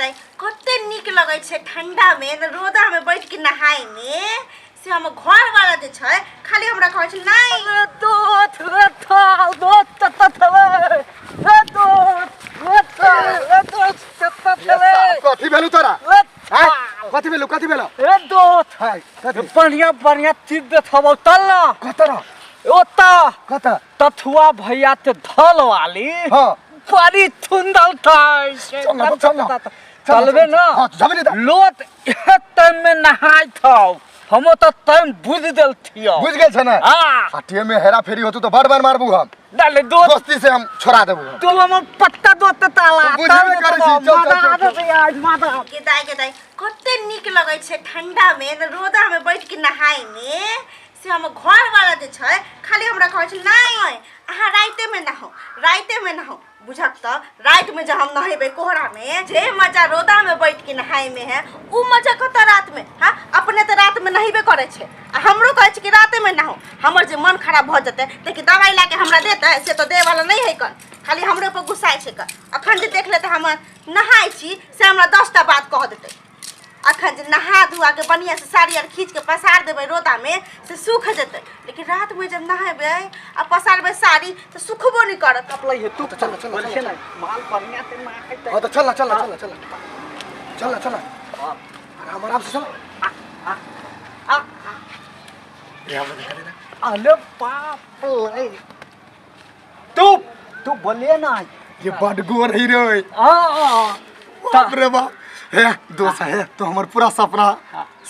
दाई कते निक लगै छै ठंडा में रोदा में बैठ के नहाय में से हम घर वाला जे छै खाली हमरा कहै छै नहीं कथी भेलु तोरा कथी भेलु ए दोस्त बढ़िया बढ़िया चीज देखबौ तल ना कतरा ओता कता तथुआ भैया ते धल वाली हां बड़ी सुंदर था चलबे ना लोट टाइम में नहाय था हम तो टाइम बुझ देल थियो बुझ गेल छ ना हां हटिए में हेरा फेरी होतु तो बार मारबू हम डाले दोस्ती से हम छोड़ा देबू तो हम पत्ता दोते ताला बुझबे करै छी चल माता के दाई कते निक लगै छै ठंडा में रोदा में बैठ के नहाय में से हम घर वाला जे छै खाली हमरा कहै छै नहीं अहाँ राइते में नहाओ बुझत त रात में जब हम नहेबे कोहरा में जे मजा रोदा में बैठ के नहाय में है उ मजा कत रात में हां अपने त रात में नहिबे करे छै आ हमरो कहै छै कि राते में नहाओ हमर जे मन खराब भ जते लेकिन दवाई लाके हमरा देतै से तो दे वाला नहीं है कन खाली हमरे पर गुस्सा छै क अखन जे देख ले त हम नहाय छी से हमरा 10 टा बात कह देतै अखन जे नहा धुआ के बढ़िया से साड़ी और खींच के पसार देबै रोदा में से सूख जतै लेकिन रात में जब नहाबे आ पसारबे साड़ी तो सुखबो नहीं करत कपलै हे तू चल माल बढ़िया ते नहाय हां तो चल आराम से चल अरे बाप रे तू बोले ना ये बड़ गोर ही रे हां बाप रे बाप हे दोस्त है तो हमर पूरा सपना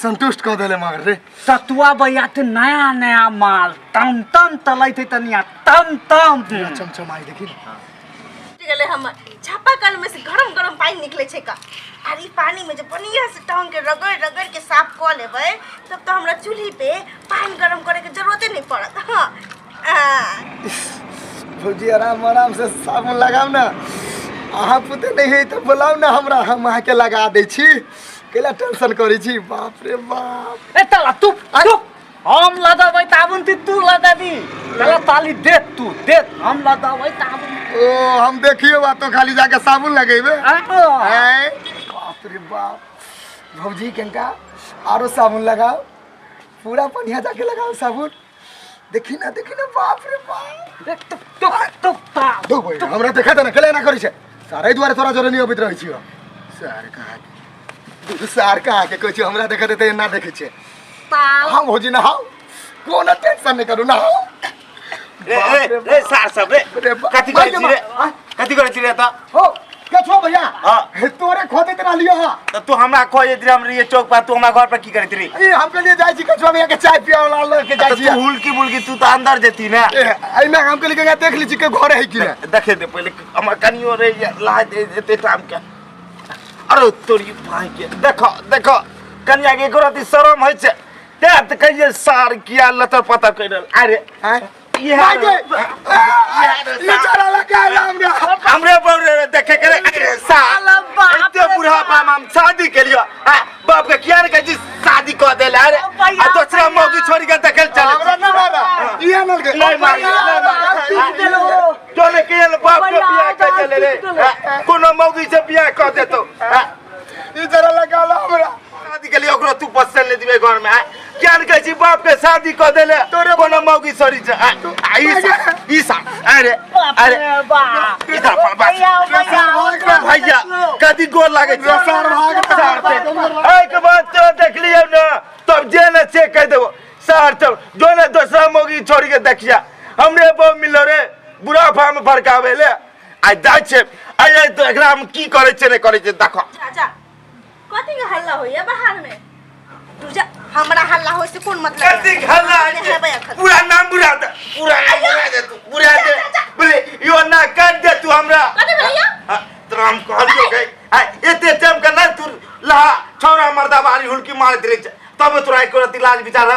संतुष्ट कर देले मगर रे सतुआ भैया ते नया माल तम तलै थे तनिया तम चमचमाई देखी गेले हम चापाकल में से गरम पानी निकले छै का अरे पानी में जे बढ़िया से टांग के रगड़ के साफ क लेबै तब तो हमरा चूल्ही पे पानी गरम करे के जरूरत नहीं पड़त हां भौजी आराम से साबुन लगाओ ना अहाँ पुते नहीं है तो बोलाओ ना हमरा हम अहाँ के लगा दै छी केला टेंशन करै छी बाप रे बाप ए तला तू हम लगाबै ताबुन तू लगा दी तला ताली दे हम लगाबै ताबुन ओ हम देखियो बा तो खाली जाके साबुन लगेबे हैं बाप रे बाप भौजी केनका आरो साबुन लगाओ पूरा बढ़िया जाके लगाओ साबुन देखी ना बाप रे बाप देख दो भाई हमरा देखा त ना केले ना करै छै सारे द्वारे तोरा जोरे नहीं अबित रहै छियो सार कहाँ के कहै छी हमरा देखा देते ना देखै छै हम भौजी ना हाउ कोनो टेंशन नहीं करू ना रे सार सब रे कथि करै छी रे त हो कछो भैया तोरे खोदैत रहलियो हां त तू हमरा खोजे रे हम रे चौक पर तू हमरा घर पर की करैत री ए हम के लिए जाई छी कछो भैया के चाय पिया वाला लेके जाई छी तू हुलकी तू त अंदर जेती ना ए में हम के लिए देख ली छी के घर है कि ना देखे दे पहले हमर कनियो रे ला दे एते टाइम के अरे तोरी भाई के देखो कन्या के गोरती शरम होय छै ते त कहिए सार किया लतर पता कइल अरे ये चला लगा हमरे बौरे देखे करे अरे साल इतने बुढ़ापा में हम शादी के लिए बाप के किया ने कह शादी कर देले अरे आ दूसरा मौगी छोड़ के देखे चले हमरा ना मारा ये नल के नहीं मारी तोने के बाप के बियाह कर देले रे कोनो मौगी से बियाह कर देतो ई जरा लगा ला हमरा शादी के लिए ओकरो तू पसंद ले दिबे घर में क्या ने कह बाप के शादी कर देले तोरे कोनो मौगी छोड़ी छ ईसा अरे भैया कदी गोर लागे सार भाग एक बात तो देख लियो ना तब जे न चेक कर देबो सार तब दोने दूसरा मौगी छोड़ के देखिया हमरे बो मिलो रे बुढ़ा फार्म फरकावे ले आ जाय छे आय तो एकरा हम की करे छे ने करे छे देखो चाचा कथि के हल्ला होइया बाहर में तुझा हमरा हल्ला होय से कोन मतलब कथि हल्ला पूरा नाम बुरा दे पूरा दे बोले यो ना कर दे तू हमरा कथि भैया तराम कहलियो गई आ एते टाइम का ना तू ला छोरा मर्दा बारी हुलकी मार दे तब तोरा एको रति लाज विचार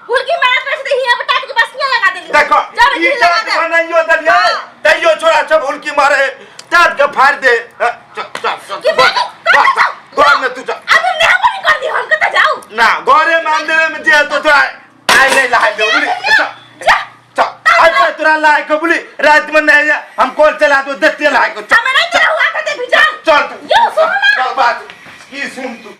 हुलकी मार कर से हिया बटा के बसिया लगा देली देखो ई जात बनाइयो दलिया तइयो छोरा सब हुलकी मारे तात के फाड़ दे चल घर में तू जा अबे मेहरबानी कर दी हम कत जाऊ ना घरे मंदिर में जे तो तोरा आई नहीं ला दे बोली चल आज तोरा ला के बोली रात में नहीं हम कॉल चला तो देते ला के हमें नहीं चला हुआ करते भी चल चल यो सुन ना सुन तू